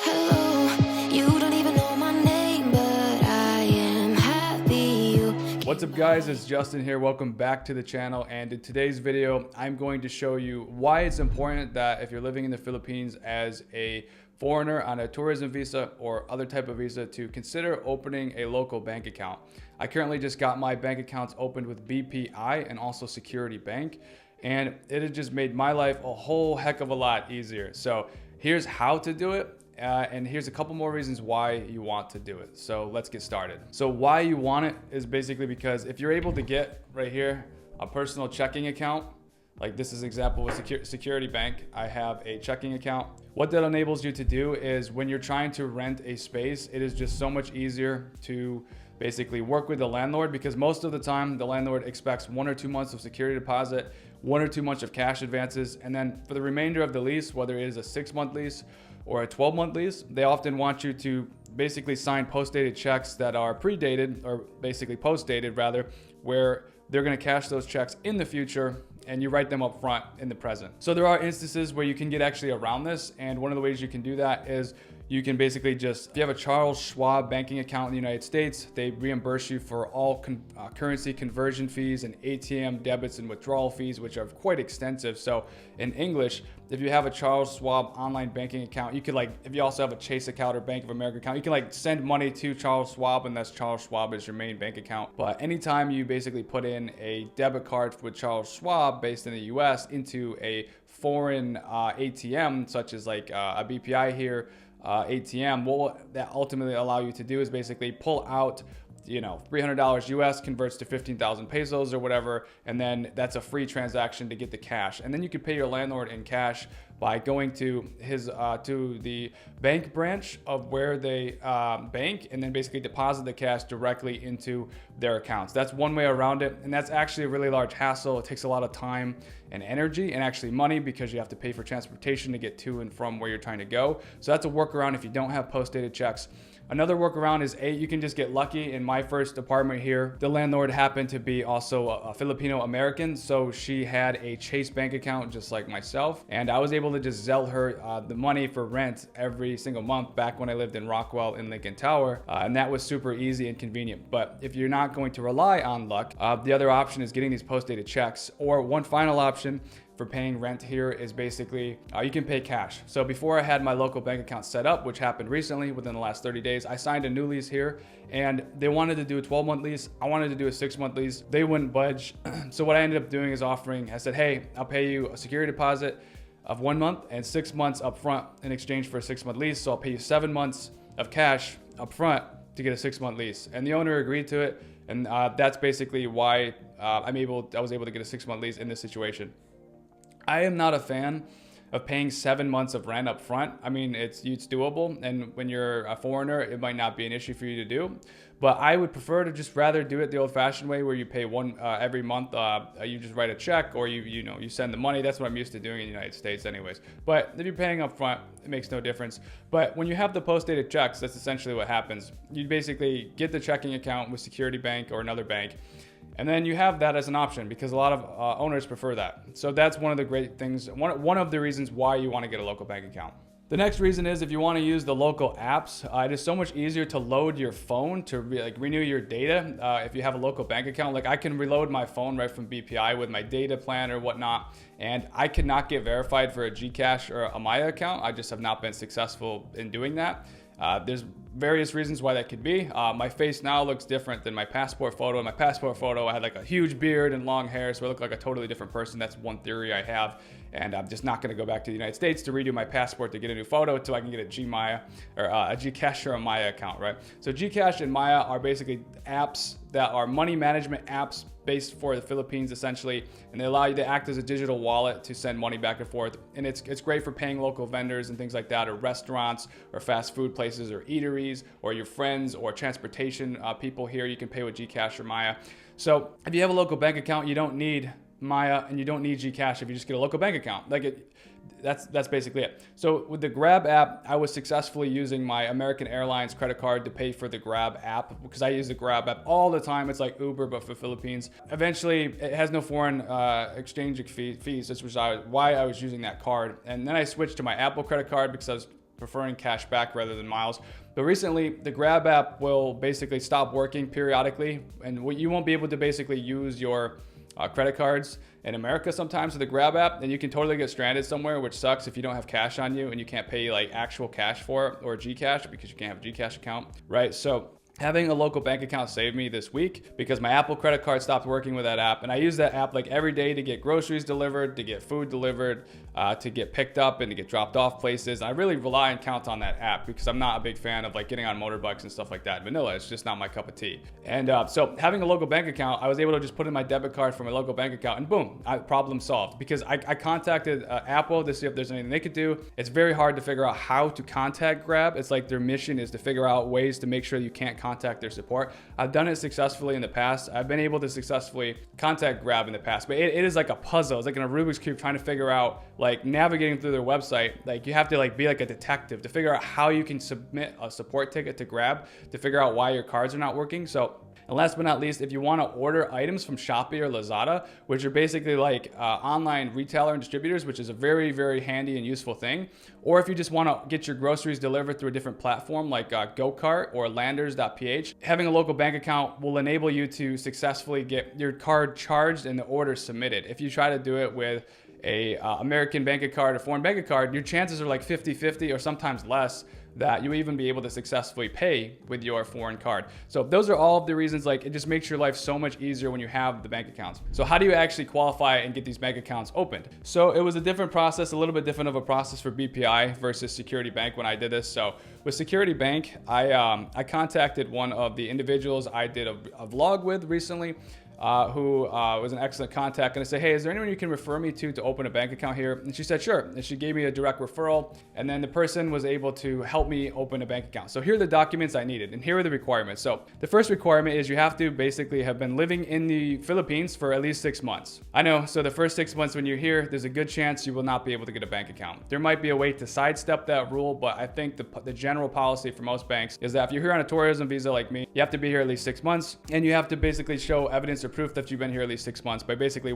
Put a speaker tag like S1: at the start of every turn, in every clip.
S1: Hello, you don't even know my name, but I am happy you.
S2: What's up guys, it's Justin here. Welcome back to the channel, and in today's video I'm going to show you why it's important that if you're living in the Philippines as a foreigner on a tourism visa or other type of visa to consider opening a local bank account. I currently just got my bank accounts opened with BPI and also Security Bank, and it has just made my life a whole heck of a lot easier. So here's how to do it. And here's a couple more reasons why you want to do it. So let's get started. So why you want it is basically because if you're able to get right here a personal checking account, like this is an example with Security Bank, I have a checking account. What that enables you to do is when you're trying to rent a space, it is just so much easier to basically work with the landlord, because most of the time the landlord expects 1 or 2 months of security deposit, 1 or 2 months of cash advances, and then for the remainder of the lease, whether it is a 6-month lease or a 12-month lease, they often want you to basically sign post-dated checks that are pre-dated, or basically post-dated rather, where they're gonna cash those checks in the future and you write them up front in the present. So there are instances where you can get actually around this, and one of the ways you can do that is you can basically just, if you have a Charles Schwab banking account in the United States, they reimburse you for all currency conversion fees and ATM debits and withdrawal fees, which are quite extensive. So in English, if you have a Charles Schwab online banking account, you could if you also have a Chase account or Bank of America account, you can send money to Charles Schwab, and that's Charles Schwab as your main bank account. But anytime you basically put in a debit card with Charles Schwab based in the US into a foreign ATM, such as a BPI here, ATM, what that ultimately allow you to do is basically pull out, $300 US converts to 15,000 pesos or whatever, and then that's a free transaction to get the cash. And then you can pay your landlord in cash by going to his to the bank branch of where they bank, and then basically deposit the cash directly into their accounts. That's one way around it, and that's actually a really large hassle. It takes a lot of time and energy and actually money, because you have to pay for transportation to get to and from where you're trying to go. So that's a workaround if you don't have post-dated checks. Another workaround is you can just get lucky. In my first apartment here, the landlord happened to be also a Filipino American, so she had a Chase bank account just like myself, and I was able to just Zelle her the money for rent every single month back when I lived in Rockwell in Lincoln Tower, and that was super easy and convenient. But if you're not going to rely on luck, the other option is getting these post-dated checks, or one final option for paying rent here is basically you can pay cash. So before I had my local bank account set up, which happened recently within the last 30 days, I signed a new lease here, and they wanted to do a 12-month lease. I wanted to do a 6-month lease. They wouldn't budge. So what I ended up doing is I said, hey, I'll pay you a security deposit of 1 month and 6 months up front in exchange for a 6-month lease. So I'll pay you 7 months of cash up front to get a 6-month lease. And the owner agreed to it. And that's basically why I was able to get a 6-month lease in this situation. I am not a fan of paying 7 months of rent up front. I mean, it's doable, and when you're a foreigner, it might not be an issue for you to do. But I would prefer to just rather do it the old-fashioned way, where you pay every month. You just write a check, or you send the money. That's what I'm used to doing in the United States, anyways. But if you're paying up front, it makes no difference. But when you have the post-dated checks, that's essentially what happens. You basically get the checking account with Security Bank or another bank, and then you have that as an option, because a lot of owners prefer that. So that's one of the great things, one of the reasons why you want to get a local bank account. The next reason is if you want to use the local apps, it is so much easier to load your phone to renew your data. If you have a local bank account, I can reload my phone right from BPI with my data plan or whatnot, and I cannot get verified for a GCash or a Maya account. I just have not been successful in doing that. There's various reasons why that could be. My face now looks different than my passport photo. In my passport photo, I had a huge beard and long hair, so I look like a totally different person. That's one theory I have, and I'm just not going to go back to the United States to redo my passport to get a new photo until I can get a Gmaya or a Gcash or a Maya account, right? So Gcash and Maya are basically apps that are money management apps based for the Philippines essentially, and they allow you to act as a digital wallet to send money back and forth. And it's great for paying local vendors and things like that, or restaurants or fast food places or eateries, or your friends or transportation people here. You can pay with Gcash or Maya. So if you have a local bank account, you don't need Maya and you don't need Gcash if you just get a local bank account. That's basically it. So with the Grab app, I was successfully using my American Airlines credit card to pay for the Grab app, because I use the Grab app all the time. It's like Uber, but for Philippines. Eventually, it has no foreign exchange fees. That's why I was using that card. And then I switched to my Apple credit card because I was preferring cash back rather than miles. But recently, the Grab app will basically stop working periodically, and you won't be able to basically use your credit cards in America sometimes with the Grab app, and you can totally get stranded somewhere, which sucks if you don't have cash on you and you can't pay like actual cash for it or Gcash because you can't have a Gcash account, right? So having a local bank account saved me this week because my Apple credit card stopped working with that app. And I use that app like every day to get groceries delivered, to get food delivered, to get picked up and to get dropped off places. I really rely and count on that app because I'm not a big fan of like getting on motorbikes and stuff like that. Vanilla, it's just not my cup of tea. And so having a local bank account, I was able to just put in my debit card from my local bank account and boom, problem solved. Because I contacted Apple to see if there's anything they could do. It's very hard to figure out how to contact Grab. It's like their mission is to figure out ways to make sure you can't contact their support. I've done it successfully in the past. I've been able to successfully contact Grab in the past, but it is like a puzzle. It's like in a Rubik's Cube trying to figure out, like navigating through their website. Like you have to like be like a detective to figure out how you can submit a support ticket to Grab to figure out why your cards are not working. So, and last but not least, if you want to order items from Shopee or Lazada, which are basically like online retailer and distributors, which is a very, very handy and useful thing, or if you just want to get your groceries delivered through a different platform like GoCart or Landers.ph, having a local bank account will enable you to successfully get your card charged and the order submitted. If you try to do it with a American bank card or foreign bank card, your chances are like 50-50 or sometimes less that you even be able to successfully pay with your foreign card. So those are all of the reasons, like it just makes your life so much easier when you have the bank accounts. So how do you actually qualify and get these bank accounts opened? So it was a different process, a little bit different of a process for BPI versus Security Bank when I did this. So with Security Bank, I contacted one of the individuals I did a vlog with recently, who was an excellent contact, and I said, hey, is there anyone you can refer me to open a bank account here? And she said, sure. And she gave me a direct referral, and then the person was able to help me open a bank account. So here are the documents I needed, and here are the requirements. So the first requirement is you have to basically have been living in the Philippines for at least 6 months. I know, so the first 6 months when you're here, there's a good chance you will not be able to get a bank account. There might be a way to sidestep that rule, but I think the general policy for most banks is that if you're here on a tourism visa like me, you have to be here at least 6 months, and you have to basically show evidence or proof that you've been here at least 6 months by basically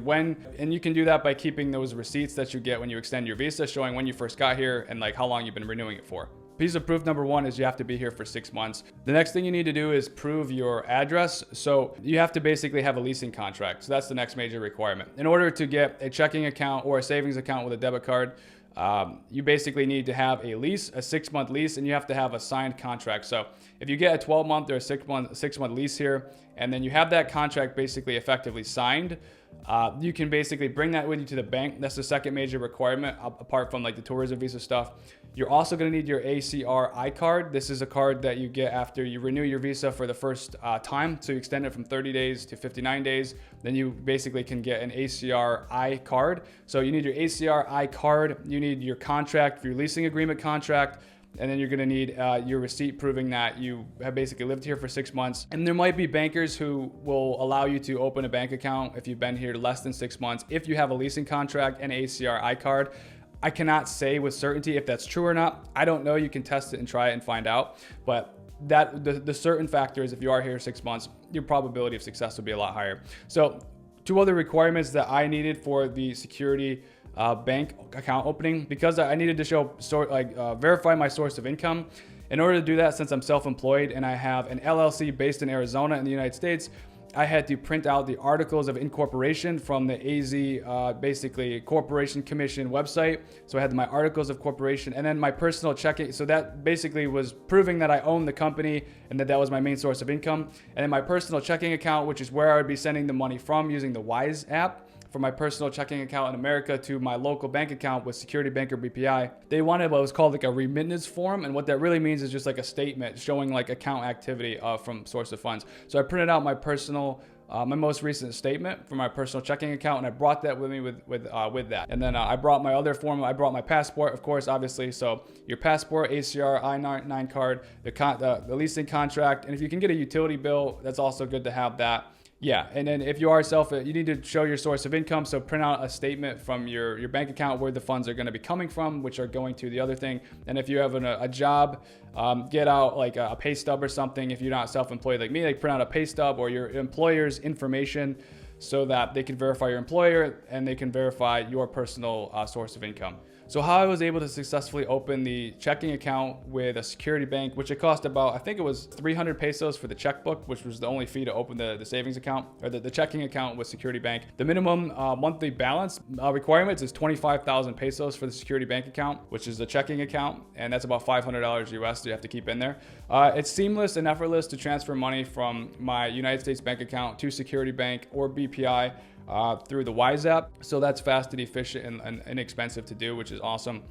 S2: and you can do that by keeping those receipts that you get when you extend your visa, showing when you first got here and like how long you've been renewing it for. Piece of proof number one is you have to be here for 6 months. The next thing you need to do is prove your address. So you have to basically have a leasing contract. So that's the next major requirement. In order to get a checking account or a savings account with a debit card, you basically need to have a lease, a 6-month lease, and you have to have a signed contract. So if you get a 12-month or a 6-month lease here, and then you have that contract basically effectively signed, you can basically bring that with you to the bank. That's the second major requirement, apart from like the tourism visa stuff. You're also going to need your ACR iCard. This is a card that you get after you renew your visa for the first time. So you extend it from 30 days to 59 days. Then you basically can get an ACR iCard. So you need your ACR iCard. You need your contract, your leasing agreement contract. And then you're going to need your receipt proving that you have basically lived here for 6 months. And there might be bankers who will allow you to open a bank account if you've been here less than 6 months, if you have a leasing contract and ACR iCard. I cannot say with certainty if that's true or not. I don't know. You can test it and try it and find out. But the certain factor is if you are here 6 months, your probability of success will be a lot higher. So 2 other requirements that I needed for the Security bank account opening, because I needed to show verify my source of income. In order to do that, since I'm self-employed and I have an LLC based in Arizona in the United States, I had to print out the articles of incorporation from the AZ basically Corporation Commission website. So I had my articles of corporation and then my personal checking. So that basically was proving that I own the company and that was my main source of income. And then my personal checking account, which is where I would be sending the money from using the Wise app, from my personal checking account in America to my local bank account with Security Bank or BPI. They wanted what was called like a remittance form, and what that really means is just like a statement showing like account activity from source of funds. So I printed out my personal, my most recent statement from my personal checking account, and I brought that with me with that. And then I brought my other form. I brought my passport, of course, obviously. So your passport, ACR, I-9 card, the leasing contract, and if you can get a utility bill, that's also good to have that. Yeah, and then if you are you need to show your source of income. So print out a statement from your bank account where the funds are going to be coming from, which are going to the other thing. And if you have a job, get out like a pay stub or something. If you're not self-employed like me, like print out a pay stub or your employer's information so that they can verify your employer and they can verify your personal source of income. So how I was able to successfully open the checking account with a security bank, which it cost about, I think it was 300 pesos for the checkbook, which was the only fee to open the savings account, or the checking account with security bank. The minimum monthly balance requirements is 25,000 pesos for the security bank account, which is a checking account, and that's about $500 US you have to keep in there. It's seamless and effortless to transfer money from my United States bank account to Security Bank or BPI through the Wise app. So that's fast and efficient and inexpensive to do, which is awesome.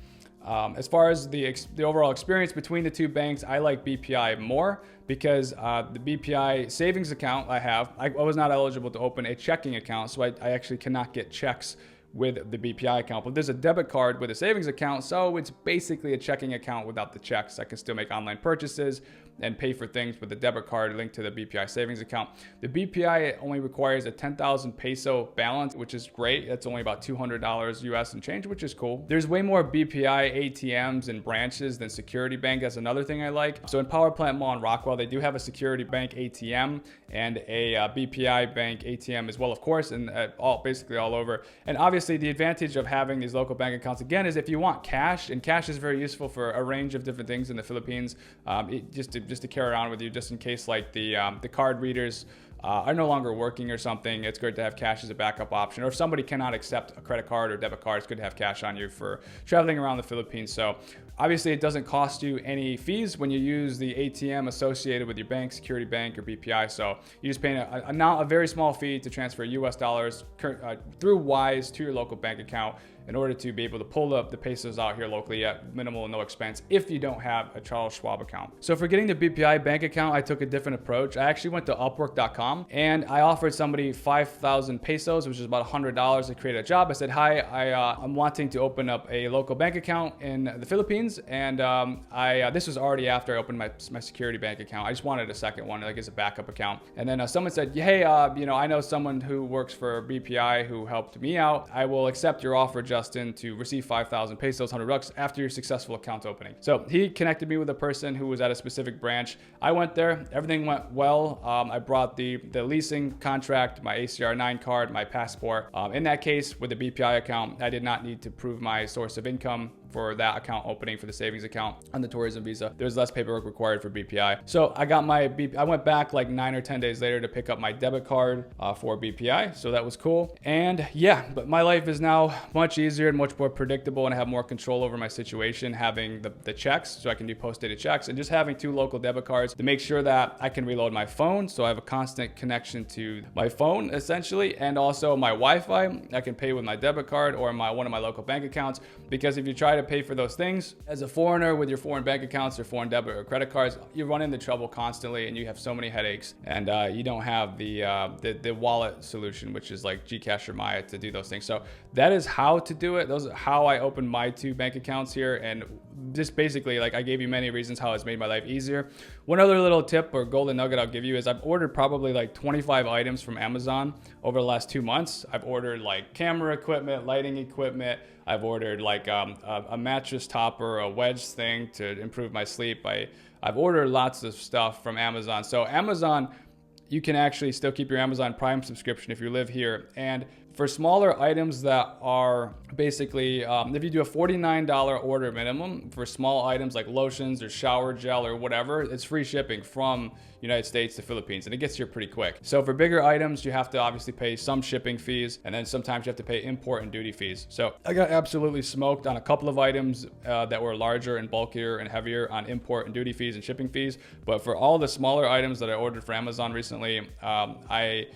S2: As far as the overall experience between the two banks, I like BPI more because the BPI savings account I was not eligible to open a checking account, so I actually cannot get checks with the BPI account. But there's a debit card with a savings account, so it's basically a checking account without the checks. I can still make online purchases and pay for things with the debit card linked to the BPI savings account. The BPI only requires a 10,000 peso balance, which is great. That's only about $200 US and change, which is cool. There's way more BPI ATMs and branches than Security Bank. That's another thing I like. So in Power Plant Mall in Rockwell, they do have a Security Bank ATM and a BPI Bank ATM as well, of course, and basically all over. And obviously the advantage of having these local bank accounts, again, is if you want cash, and cash is very useful for a range of different things in the Philippines, just to carry around with you, just in case like the card readers are no longer working or something. It's good to have cash as a backup option. Or if somebody cannot accept a credit card or debit card, it's good to have cash on you for traveling around the Philippines. So obviously it doesn't cost you any fees when you use the ATM associated with your bank, Security Bank or BPI. So you're just paying a very small fee to transfer US dollars through Wise to your local bank account in order to be able to pull up the pesos out here locally at minimal and no expense if you don't have a Charles Schwab account. So for getting the BPI bank account, I took a different approach. I actually went to Upwork.com and I offered somebody 5,000 pesos, which is about $100 to create a job. I said, hi, I'm wanting to open up a local bank account in the Philippines. And this was already after I opened my security bank account. I just wanted a second one, like as a backup account. And then someone said, hey, I know someone who works for BPI who helped me out. I will accept your offer, Justin, to receive 5,000 pesos, $100 after your successful account opening. So he connected me with a person who was at a specific branch. I went there, everything went well. I brought the leasing contract, my ACR 9 card, my passport. In that case, with the BPI account, I did not need to prove my source of income for that account opening for the savings account on the tourism visa. There's less paperwork required for BPI. So I went back like 9 or 10 days later to pick up my debit card for BPI. So that was cool. And yeah, but my life is now much easier and much more predictable, and I have more control over my situation, having the checks, so I can do post-dated checks, and just having 2 local debit cards to make sure that I can reload my phone. So I have a constant connection to my phone essentially, and also my Wi-Fi. I can pay with my debit card or one of my local bank accounts, because if you try to pay for those things as a foreigner with your foreign bank accounts or foreign debit or credit cards, you run into trouble constantly and you have so many headaches, and you don't have the wallet solution, which is like Gcash or Maya, to do those things. So that is how to do it. Those are how I opened my 2 bank accounts here, and just basically, like, I gave you many reasons how it's made my life easier. One other little tip or golden nugget I'll give you is I've ordered probably like 25 items from Amazon over the last 2 months. I've ordered like camera equipment, lighting equipment. I've ordered like a mattress topper, a wedge thing to improve my sleep. I've ordered lots of stuff from Amazon. So Amazon, you can actually still keep your Amazon Prime subscription if you live here. And for smaller items that are basically, if you do a $49 order minimum for small items like lotions or shower gel or whatever, it's free shipping from United States to Philippines, and it gets here pretty quick. So for bigger items, you have to obviously pay some shipping fees, and then sometimes you have to pay import and duty fees. So I got absolutely smoked on a couple of items that were larger and bulkier and heavier on import and duty fees and shipping fees. But for all the smaller items that I ordered for Amazon recently, I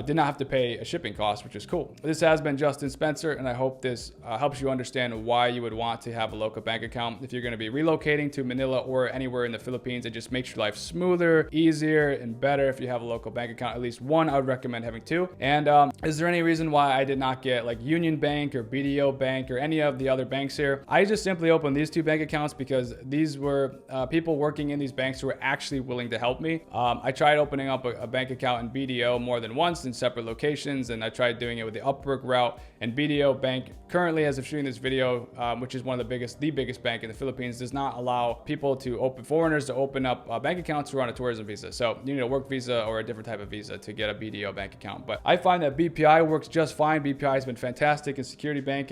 S2: did not have to pay a shipping cost, which is cool. This has been Justin Spencer, and I hope this helps you understand why you would want to have a local bank account if you're going to be relocating to Manila or anywhere in the Philippines. It just makes your life smoother, easier, and better if you have a local bank account. At least one, I would recommend having 2. And is there any reason why I did not get like Union Bank or BDO Bank or any of the other banks here? I just simply opened these 2 bank accounts because these were people working in these banks who were actually willing to help me. I tried opening up a bank account in BDO more than once, once in separate locations, and I tried doing it with the Upwork route. And BDO Bank, currently as of shooting this video, which is one of the biggest bank in the Philippines, does not allow people to foreigners to open up bank accounts who are on a tourism visa. So you need a work visa or a different type of visa to get a BDO bank account. But I find that BPI works just fine. BPI has been fantastic, and Security Bank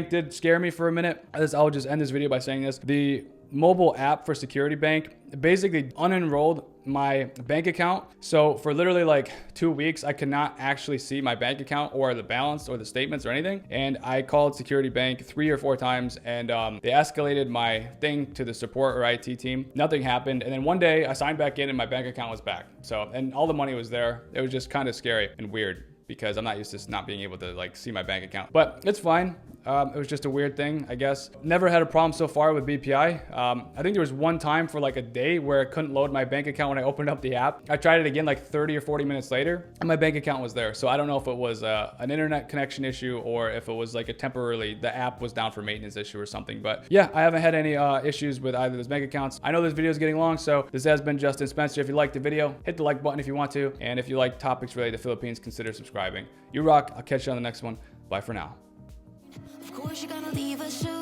S2: did scare me for a minute. I'll just end this video by saying this. The mobile app for Security Bank basically unenrolled my bank account. So for literally like 2 weeks, I could not actually see my bank account or the balance or the statements or anything. And I called Security Bank 3 or 4 times, and they escalated my thing to the support or IT team. Nothing happened. And then one day I signed back in and my bank account was back. So, and all the money was there. It was just kind of scary and weird, because I'm not used to not being able to like see my bank account, but it's fine. It was just a weird thing, I guess. Never had a problem so far with BPI. I think there was one time for like a day where I couldn't load my bank account when I opened up the app. I tried it again like 30 or 40 minutes later, and my bank account was there. So I don't know if it was an internet connection issue or if it was like the app was down for maintenance issue or something. But yeah, I haven't had any issues with either of those bank accounts. I know this video is getting long, so this has been Justin Spencer. If you liked the video, hit the like button if you want to. And if you like topics related to Philippines, consider subscribing. You rock. I'll catch you on the next one. Bye for now.
S1: Of course, you're gonna leave a shoe.